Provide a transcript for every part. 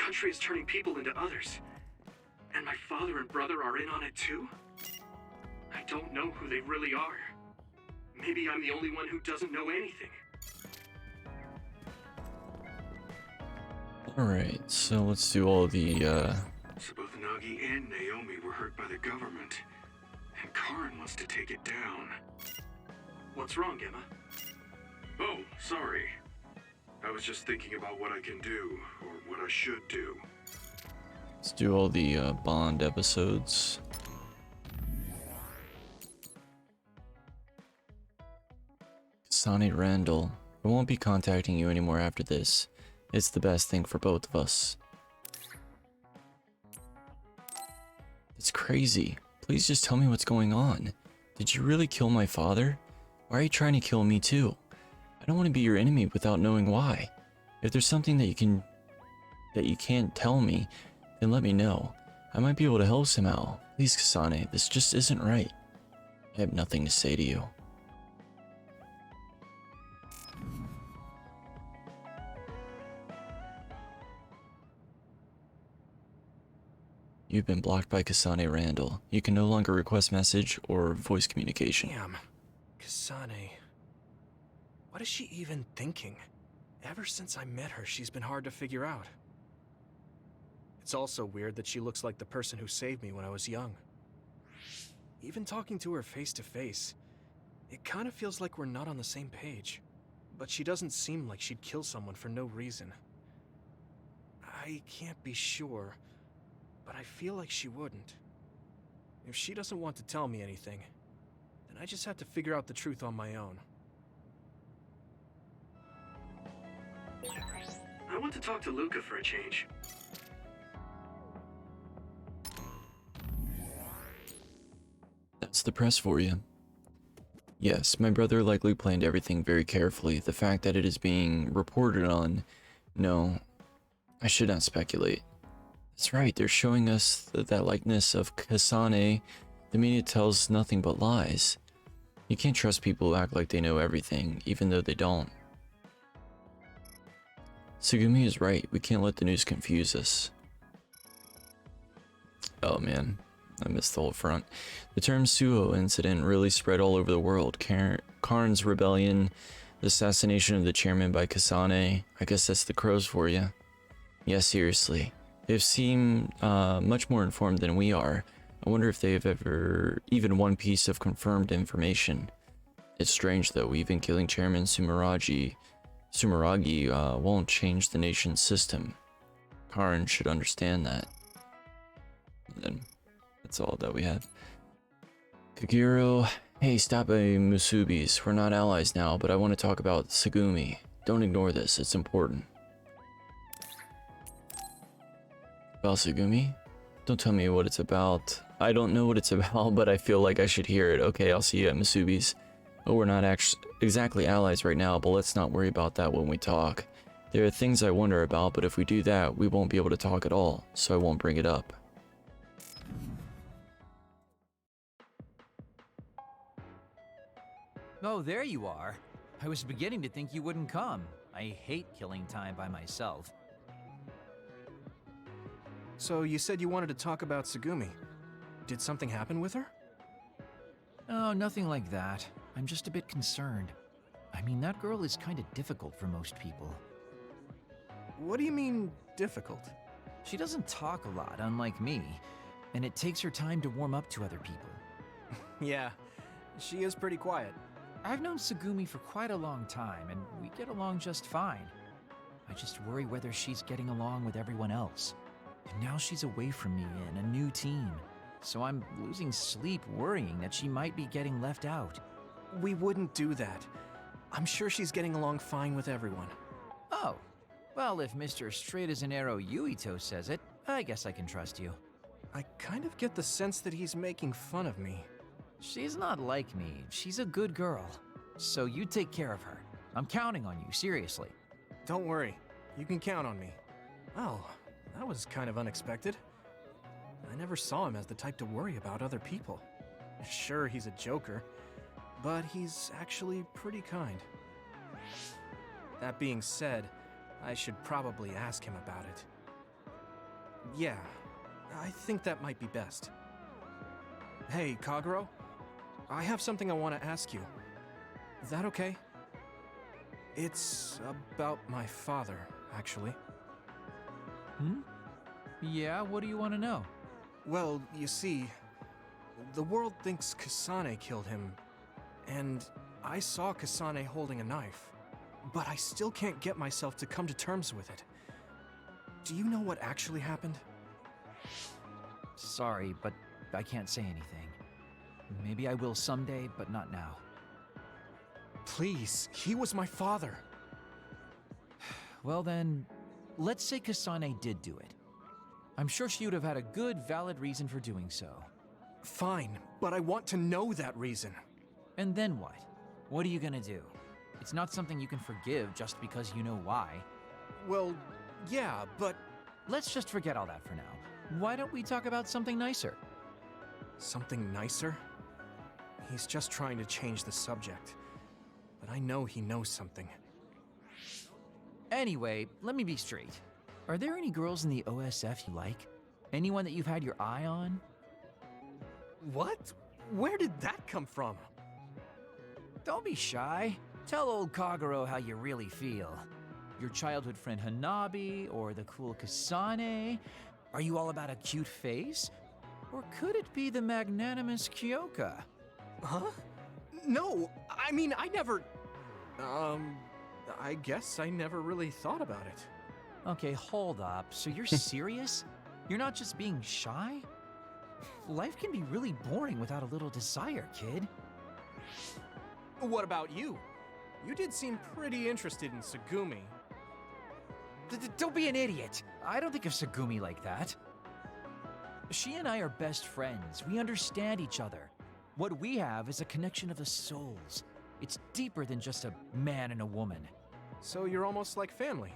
country is turning people into others. And my father and brother are in on it too? I don't know who they really are. Maybe I'm the only one who doesn't know anything. Alright, so let's do all the, So both Nagi and Naomi were hurt by the government. And Karin wants to take it down. What's wrong, Emma? Oh, sorry. I was just thinking about what I can do, or what I should do. let's do all the, Bond episodes. Kasane Randall, I won't be contacting you anymore after this. It's the best thing for both of us. It's crazy. Please just tell me what's going on. Did you really kill my father? Why are you trying to kill me too? I don't want to be your enemy without knowing why. If there's something that you can't tell me, then let me know. I might be able to help somehow. Please, Kasane, this just isn't right. I have nothing to say to you. You've been blocked by Kasane Randall. You can no longer request message or voice communication. Damn. Kasane. What is she even thinking? Ever since I met her, she's been hard to figure out. It's also weird that she looks like the person who saved me when I was young. Even talking to her face to face, it kind of feels like we're not on the same page. But she doesn't seem like she'd kill someone for no reason. I can't be sure, but I feel like she wouldn't. If she doesn't want to tell me anything, then I just have to figure out the truth on my own. I want to talk to Luca for a change. That's the press for you. Yes, my brother likely planned everything very carefully. The fact that it is being reported on, no, I should not speculate. That's right, they're showing us that likeness of Kasane. The media tells nothing but lies. You can't trust people who act like they know everything, even though they don't. Sugumi is right, we can't let the news confuse us. Oh man, I missed the whole front. The term Suho incident really spread all over the world. Karin's rebellion, the assassination of the chairman by Kasane. I guess that's the crows for you. Yeah, seriously. They've seemed much more informed than we are. I wonder if they've ever even one piece of confirmed information. It's strange though, even killing Chairman Sumeragi won't change the nation's system. Karin should understand that. And then that's all that we have. Kagero, hey, stop by Musubis. We're not allies now, but I want to talk about Sugumi. Don't ignore this, it's important. About Sugumi? Don't tell me what it's about. I don't know what it's about, but I feel like I should hear it. Okay, I'll see you at Masubi's. Oh, we're not exactly allies right now, but let's not worry about that when we talk. There are things I wonder about, but if we do that, we won't be able to talk at all, so I won't bring it up. Oh, there you are. I was beginning to think you wouldn't come. I hate killing time by myself. So you said you wanted to talk about Sugumi. Did something happen with her? Oh, nothing like that. I'm just a bit concerned. I mean, that girl is kind of difficult for most people. What do you mean, difficult? She doesn't talk a lot, unlike me, and it takes her time to warm up to other people. Yeah, she is pretty quiet. I've known Sugumi for quite a long time, and we get along just fine. I just worry whether she's getting along with everyone else. And now she's away from me in a new team, so I'm losing sleep worrying that she might be getting left out. We wouldn't do that. I'm sure she's getting along fine with everyone. Oh, well, if Mr. Straight as an Arrow Yuito says it, I guess I can trust you. I kind of get the sense that he's making fun of me. She's not like me. She's a good girl. So you take care of her. I'm counting on you, seriously. Don't worry. You can count on me. Oh, that was kind of unexpected. I never saw him as the type to worry about other people. Sure, he's a joker, but he's actually pretty kind. That being said, I should probably ask him about it. Yeah, I think that might be best. Hey, Kagero, I have something I want to ask you. Is that okay? It's about my father, actually. Hmm? Yeah, what do you want to know? Well, you see, the world thinks Kasane killed him, and I saw Kasane holding a knife, but I still can't get myself to come to terms with it. Do you know what actually happened? Sorry, but I can't say anything. Maybe I will someday, but not now. Please, he was my father. Well then, let's say Kasane did do it. I'm sure she would have had a good, valid reason for doing so. Fine, but I want to know that reason. And then what? What are you gonna do? It's not something you can forgive just because you know why. Well, yeah, but... Let's just forget all that for now. Why don't we talk about something nicer? Something nicer? He's just trying to change the subject. But I know he knows something. Anyway, let me be straight. Are there any girls in the OSF you like? Anyone that you've had your eye on? What? Where did that come from? Don't be shy. Tell old Kagero how you really feel. Your childhood friend Hanabi, or the cool Kasane? Are you all about a cute face? Or could it be the magnanimous Kyoka? Huh? No, I mean, I never... I guess I never really thought about it. Okay, hold up. So you're serious? You're not just being shy? Life can be really boring without a little desire, kid. What about you? You did seem pretty interested in Tsugumi. Don't be an idiot. I don't think of Tsugumi like that. She and I are best friends. We understand each other. What we have is a connection of the souls. It's deeper than just a man and a woman. So you're almost like family.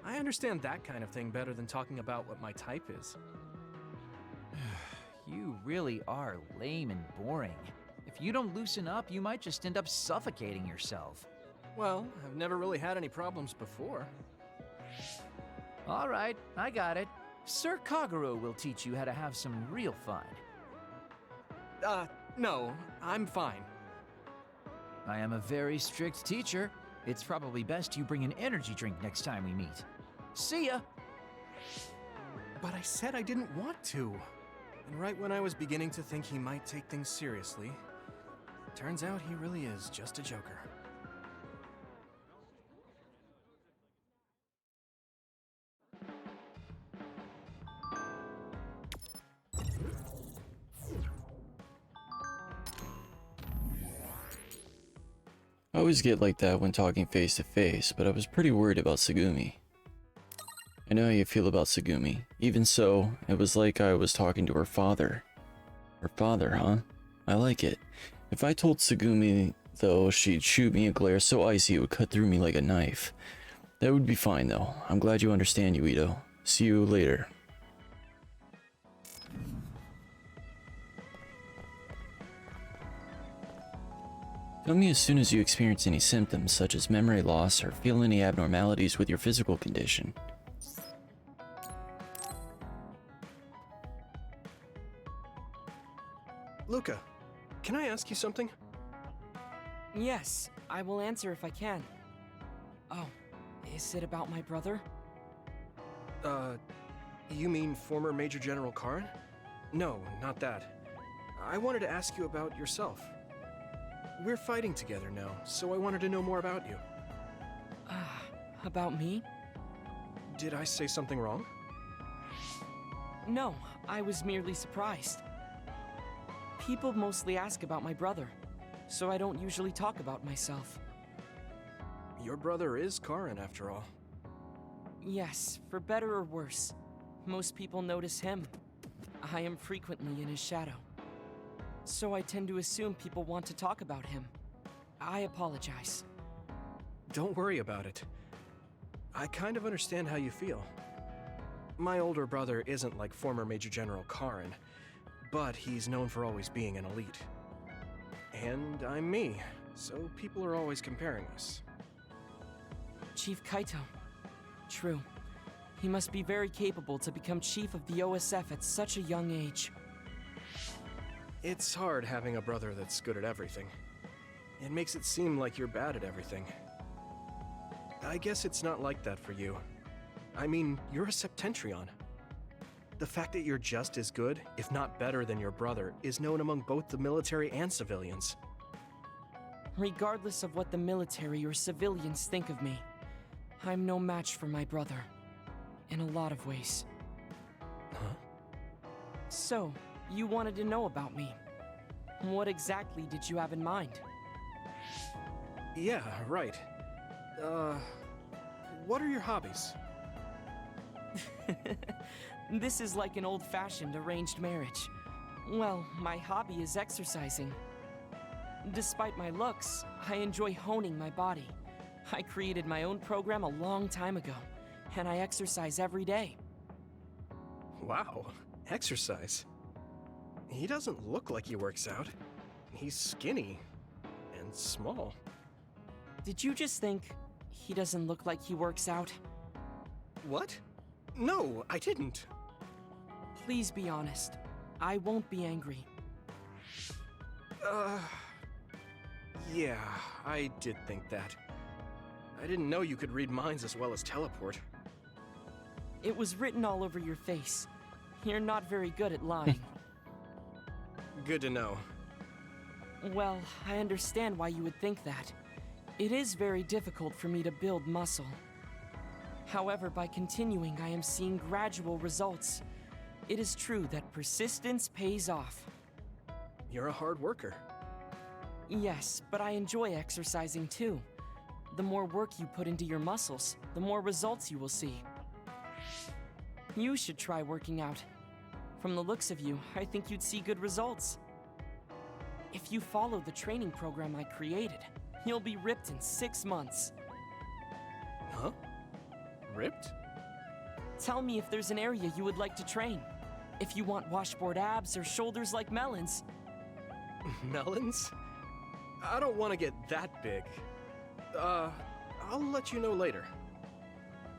I understand that kind of thing better than talking about what my type is. You really are lame and boring. If you don't loosen up, you might just end up suffocating yourself. Well, I've never really had any problems before. All right, I got it. Sir Kagero will teach you how to have some real fun. No, I'm fine. I am a very strict teacher. It's probably best you bring an energy drink next time we meet. See ya! But I said I didn't want to. And right when I was beginning to think he might take things seriously, turns out he really is just a joker. I always get like that when talking face to face, but I was pretty worried about Tsugumi. I know how you feel about Tsugumi. Even so, it was like I was talking to her father. Her father, huh? I like it. If I told Tsugumi, though, she'd shoot me a glare so icy it would cut through me like a knife. That would be fine, though. I'm glad you understand, Yuito. See you later. Tell me as soon as you experience any symptoms, such as memory loss or feel any abnormalities with your physical condition. Luca, can I ask you something? Yes, I will answer if I can. Oh, is it about my brother? You mean former Major General Karin? No, not that. I wanted to ask you about yourself. We're fighting together now, so I wanted to know more about you. About me? Did I say something wrong? No, I was merely surprised. People mostly ask about my brother, so I don't usually talk about myself. Your brother is Karin, after all. Yes, for better or worse. Most people notice him. I am frequently in his shadow. So I tend to assume people want to talk about him. I apologize. Don't worry about it. I kind of understand how you feel. My older brother isn't like former Major General Karin, but he's known for always being an elite. And I'm me, so people are always comparing us. Chief Kaito. True. He must be very capable to become chief of the OSF at such a young age. It's hard having a brother that's good at everything. It makes it seem like you're bad at everything. I guess it's not like that for you. I mean, you're a Septentrion. The fact that you're just as good, if not better than your brother, is known among both the military and civilians. Regardless of what the military or civilians think of me, I'm no match for my brother. In a lot of ways. Huh? So, you wanted to know about me. What exactly did you have in mind? Yeah, right. What are your hobbies? This is like an old-fashioned arranged marriage. Well, my hobby is exercising. Despite my looks, I enjoy honing my body. I created my own program a long time ago, and I exercise every day. Wow, exercise. He doesn't look like he works out. He's skinny and small. Did you just think he doesn't look like he works out? What? No, I didn't. Please be honest. I won't be angry. Yeah, I did think that. I didn't know you could read minds as well as teleport. It was written all over your face. You're not very good at lying. Good to know. Well, I understand why you would think that. It is very difficult for me to build muscle. However, by continuing, I am seeing gradual results. It is true that persistence pays off. You're a hard worker. Yes, but I enjoy exercising too. The more work you put into your muscles, the more results you will see. You should try working out. From the looks of you, I think you'd see good results. If you follow the training program I created, you'll be ripped in 6 months. Huh? Ripped? Tell me if there's an area you would like to train. If you want washboard abs or shoulders like melons. Melons? I don't want to get that big. I'll let you know later.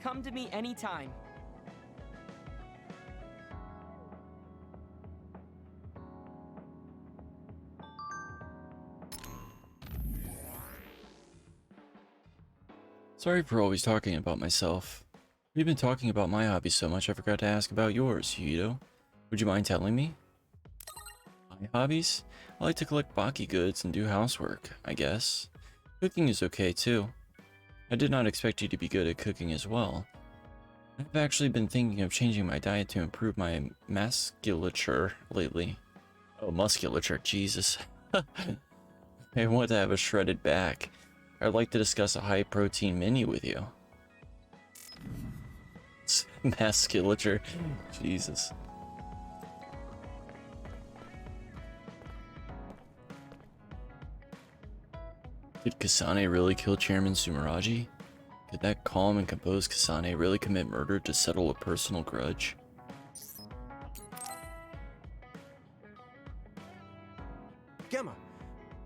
Come to me anytime. Sorry for always talking about myself. We've been talking about my hobbies so much I forgot to ask about yours, Yuito. Would you mind telling me? My hobbies? I like to collect Baki goods and do housework, I guess. Cooking is okay too. I did not expect you to be good at cooking as well. I've actually been thinking of changing my diet to improve my musculature lately. Oh, musculature, Jesus. I want to have a shredded back. I'd like to discuss a high-protein menu with you. Musculature, Jesus. Did Kasane really kill Chairman Sumeragi? Did that calm and composed Kasane really commit murder to settle a personal grudge? Gemma,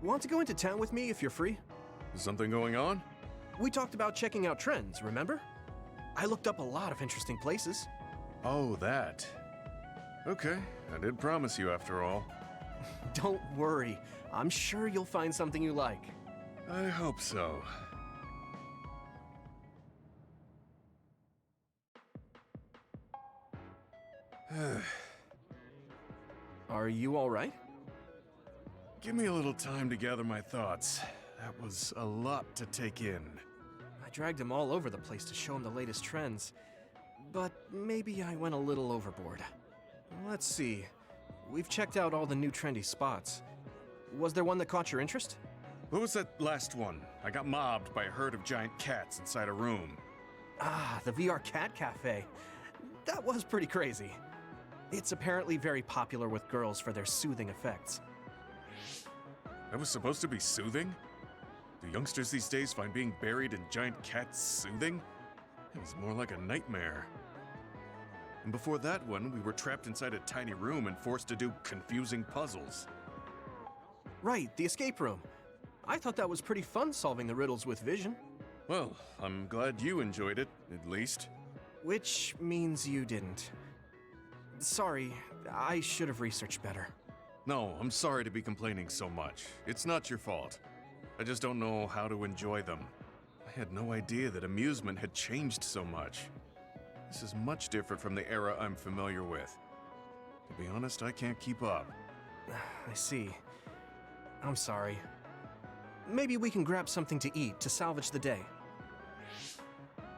want to go into town with me if you're free? Something going on? We talked about checking out trends, remember? I looked up a lot of interesting places. Oh, that. Okay, I did promise you after all. Don't worry, I'm sure you'll find something you like. I hope so. Are you alright? Give me a little time to gather my thoughts. That was a lot to take in. I dragged him all over the place to show him the latest trends, but maybe I went a little overboard. Let's see. We've checked out all the new trendy spots. Was there one that caught your interest? What was that last one? I got mobbed by a herd of giant cats inside a room. Ah, the VR Cat Cafe. That was pretty crazy. It's apparently very popular with girls for their soothing effects. That was supposed to be soothing? Do youngsters these days find being buried in giant cats soothing? It was more like a nightmare. And before that one, we were trapped inside a tiny room and forced to do confusing puzzles. Right, the escape room. I thought that was pretty fun solving the riddles with vision. Well, I'm glad you enjoyed it, at least. Which means you didn't. Sorry, I should have researched better. No, I'm sorry to be complaining so much. It's not your fault. I just don't know how to enjoy them. I had no idea that amusement had changed so much. This is much different from the era I'm familiar with. To be honest, I can't keep up. I see. I'm sorry. Maybe we can grab something to eat to salvage the day.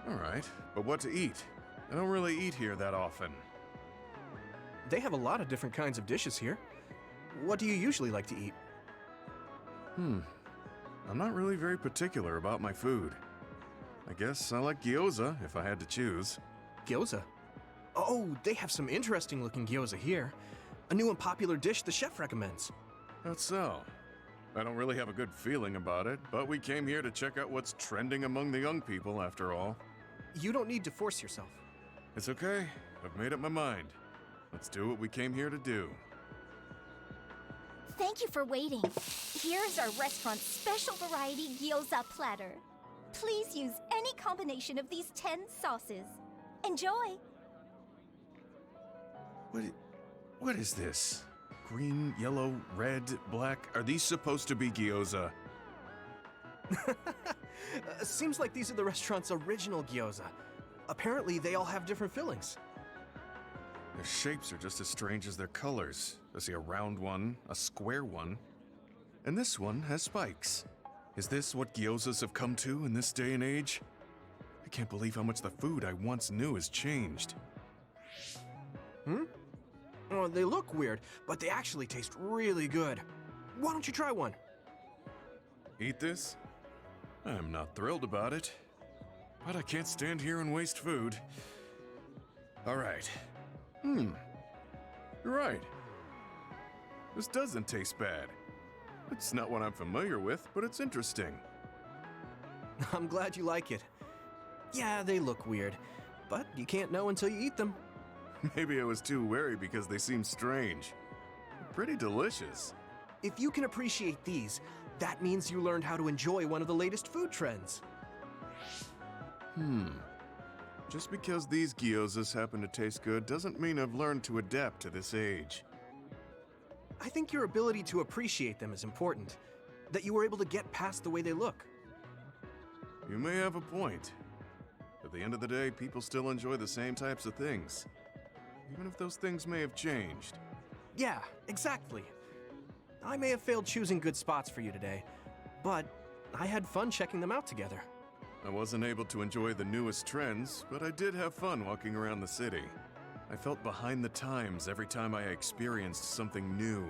Alright, but what to eat? I don't really eat here that often. They have a lot of different kinds of dishes here. What do you usually like to eat? I'm not really very particular about my food. I guess I like gyoza if I had to choose. Gyoza? Oh, they have some interesting looking gyoza here. A new and popular dish the chef recommends. That's so. I don't really have a good feeling about it, but we came here to check out what's trending among the young people after all. You don't need to force yourself. It's okay. I've made up my mind. Let's do what we came here to do. Thank you for waiting. Here's our restaurant's special variety gyoza platter. Please use any combination of these 10 sauces. Enjoy! What is this? Green, yellow, red, black? Are these supposed to be gyoza? Seems like these are the restaurant's original gyoza. Apparently, they all have different fillings. Their shapes are just as strange as their colors. I see a round one, a square one, and this one has spikes. Is this what gyozas have come to in this day and age? I can't believe how much the food I once knew has changed. Oh, they look weird, but they actually taste really good. Why don't you try one? Eat this? I'm not thrilled about it, but I can't stand here and waste food. All right. You're right. This doesn't taste bad. It's not what I'm familiar with, but it's interesting. I'm glad you like it. Yeah, they look weird, but you can't know until you eat them. Maybe I was too wary because they seem strange. Pretty delicious. If you can appreciate these, that means you learned how to enjoy one of the latest food trends. Just because these gyozas happen to taste good doesn't mean I've learned to adapt to this age. I think your ability to appreciate them is important. That you were able to get past the way they look. You may have a point. At the end of the day, people still enjoy the same types of things. Even if those things may have changed. Yeah, exactly. I may have failed choosing good spots for you today, but I had fun checking them out together. I wasn't able to enjoy the newest trends, but I did have fun walking around the city. I felt behind the times every time I experienced something new.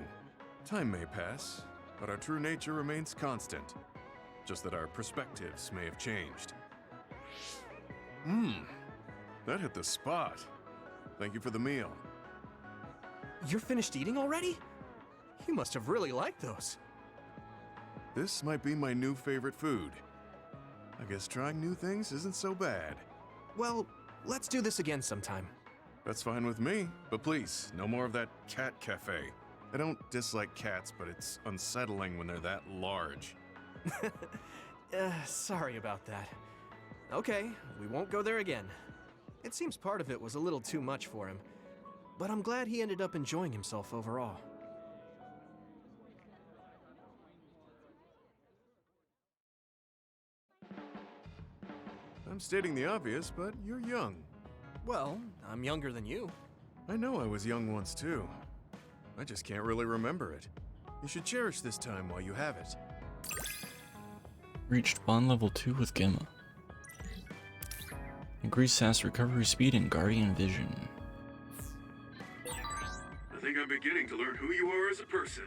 Time may pass, but our true nature remains constant. Just that our perspectives may have changed. That hit the spot. Thank you for the meal. You're finished eating already? You must have really liked those. This might be my new favorite food. I guess trying new things isn't so bad. Well, let's do this again sometime. That's fine with me, but please, no more of that cat cafe. I don't dislike cats, but it's unsettling when they're that large. Sorry about that. Okay, we won't go there again. It seems part of it was a little too much for him, but I'm glad he ended up enjoying himself overall. I'm stating the obvious, but you're young. Well, I'm younger than you. I know I was young once too. I just can't really remember it. You should cherish this time while you have it. Reached bond level 2 with Gemma. Increase SAS recovery speed and guardian vision. I think I'm beginning to learn who you are as a person.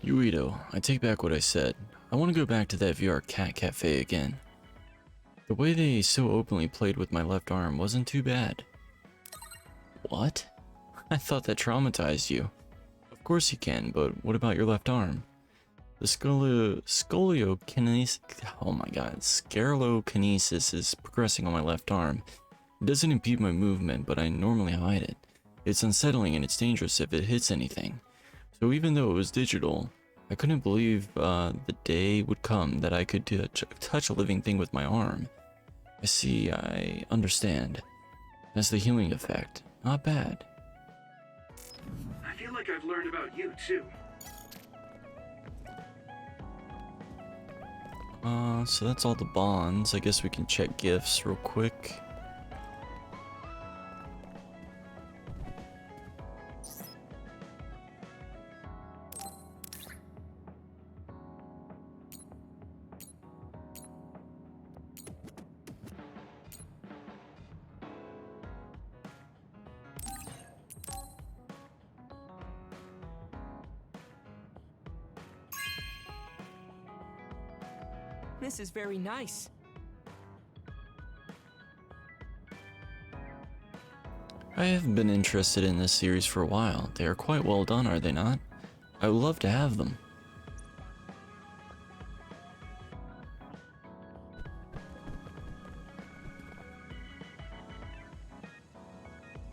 Yuito, I take back what I said. I want to go back to that VR cat cafe again. The way they so openly played with my left arm wasn't too bad. What? I thought that traumatized you. Of course you can, but what about your left arm? The scoliokinesis, oh my god, sclerokinesis is progressing on my left arm. It doesn't impede my movement, but I normally hide it. It's unsettling and it's dangerous if it hits anything. So even though it was digital, I couldn't believe the day would come that I could touch a living thing with my arm. I see, I understand. That's the healing effect. Not bad. I feel like I've learned about you, too. So that's all the bonds. I guess we can check gifts real quick. This is very nice. I have been interested in this series for a while. They are quite well done, are they not? I would love to have them.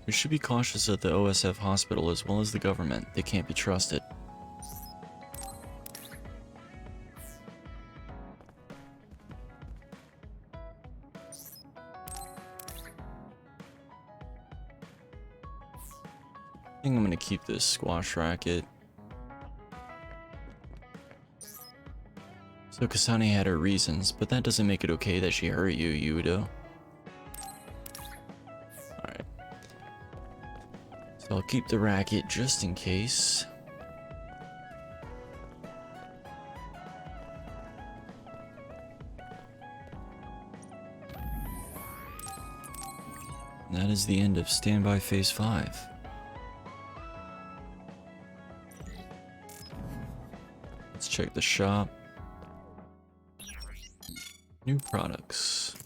We should be cautious of the OSF hospital as well as the government. They can't be trusted. I think I'm gonna keep this squash racket. So Kasane had her reasons, but that doesn't make it okay that she hurt you, Yuito. Alright. So I'll keep the racket just in case. And that is the end of Standby Phase 5. Let's check the shop. New products.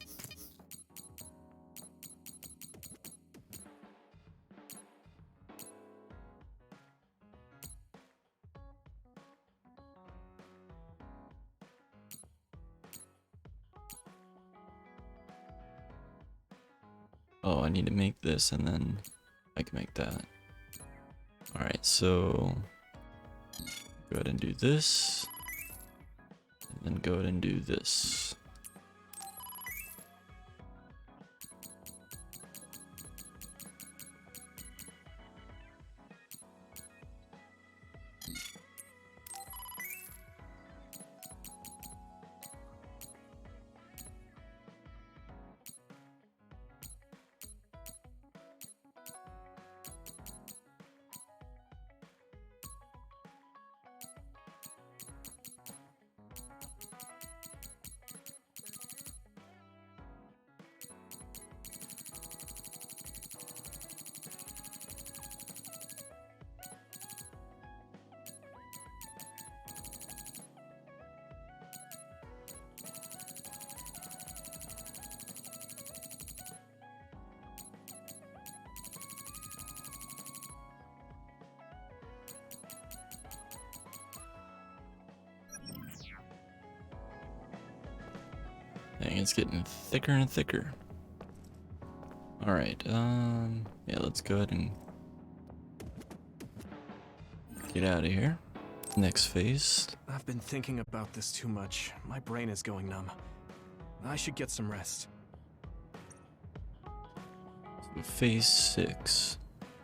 Oh, I need to make this and then I can make that. Alright, so go ahead and do this. And then go ahead and do this. Dang, it's getting thicker and thicker. Alright, yeah, let's go ahead and get out of here. Next phase. I've been thinking about this too much. My brain is going numb. I should get some rest. Phase 6.